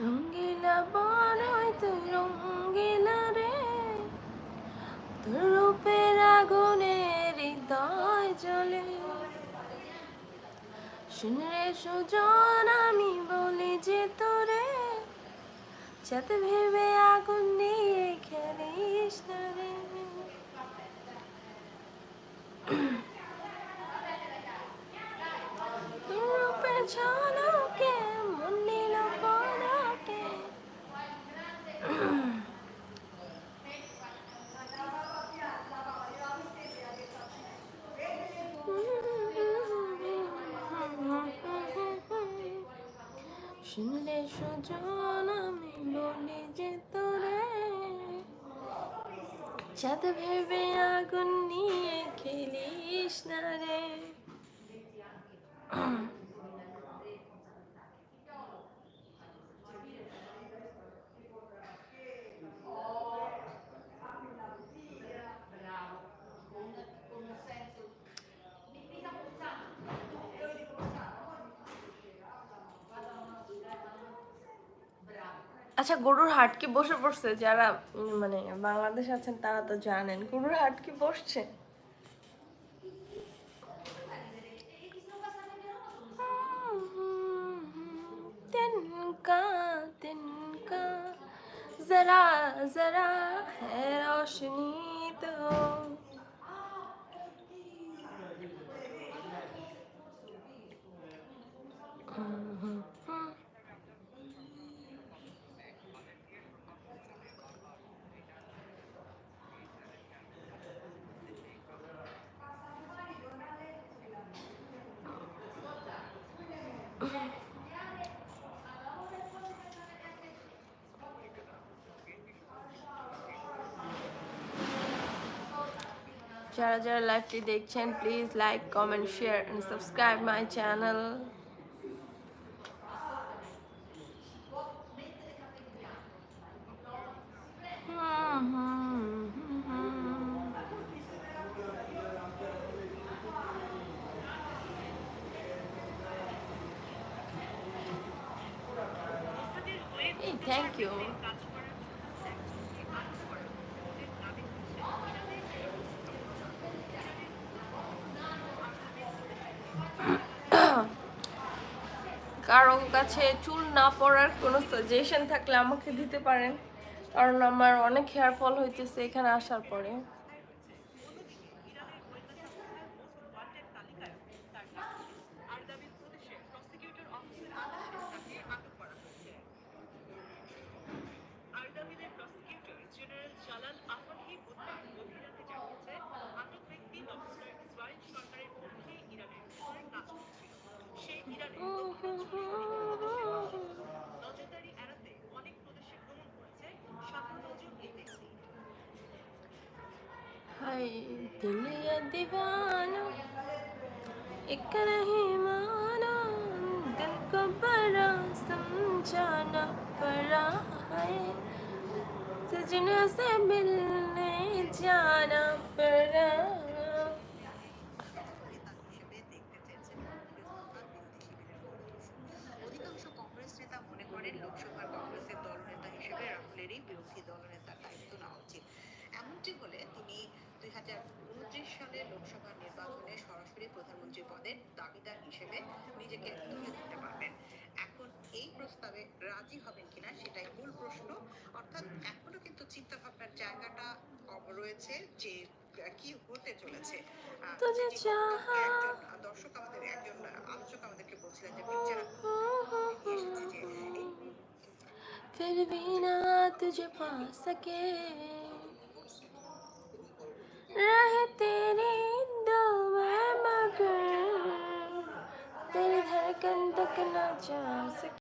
রঙ্গিলা বনয় তুই রঙ্গিলা রে, তোর রূপের আগুনে হৃদয় জ্বলে। শুনরে সুজন আমি বলি যে তোরে, যাতে ভেবে আগুন নিয়ে খেলিস না রে। তোর রূপের ঝলকে মন নিল পলকে। শুনলে সুজন আমি বলি যে তোরে, যাতে ভেবে আগুন নিয়ে খেলিস না রে। আচ্ছা, গরুর হাট কি বসে পড়ছে? যারা মানে বাংলাদেশ আছেন তারা তো জানেন গরুর হাট কি বসছে। तिनका तिनका जरा जरा है रोशनी तो। যারা যারা লাইভটি দেখছেন please like comment share and subscribe my channel. Hey, thank you. কারো কাছে চুল না পড়ার কোনো সাজেশন থাকলে আমাকে দিতে পারেন, কারণ আমার অনেক হেয়ার ফল হইতেছে এখানে আসার পরে। हाय दिल ये दीवाना एक नहीं माना, दिल को बड़ा समझाना पड़ा है, सजना से मिलने जाना पड़ा। অধিকাংশ কংগ্রেস নেতা মনে করেন লোকসভার কংগ্রেসের দলনেতা হিসেবে রাহুলেরই বিরোধী দলনেতার দায়িত্ব নেওয়া উচিত। এমনটি হলে তিনি 2029 সালের লোকসভা নির্বাচনে সরাসরি প্রধানমন্ত্রী পদের দাবিদার হিসেবে নিজেকে তুলে ধরতে পারবেন। এখন এই প্রস্তাবে রাজি হবেন কিনা সেটাই মূল প্রশ্ন। অর্থাৎ এখনো কিন্তু চিন্তা ভাবনার জায়গাটা রয়েছে যে কি হতে চলেছে। तुझे चाहा একজন দর্শক আমাদের একজন আলোচক আমাদেরকে বলছিলেন যে পিকচার এসেছে যে फिर भी ना तुझे पा सके, रहे तेरी दुआ मगर तेरी धड़कन तक ना जा सके।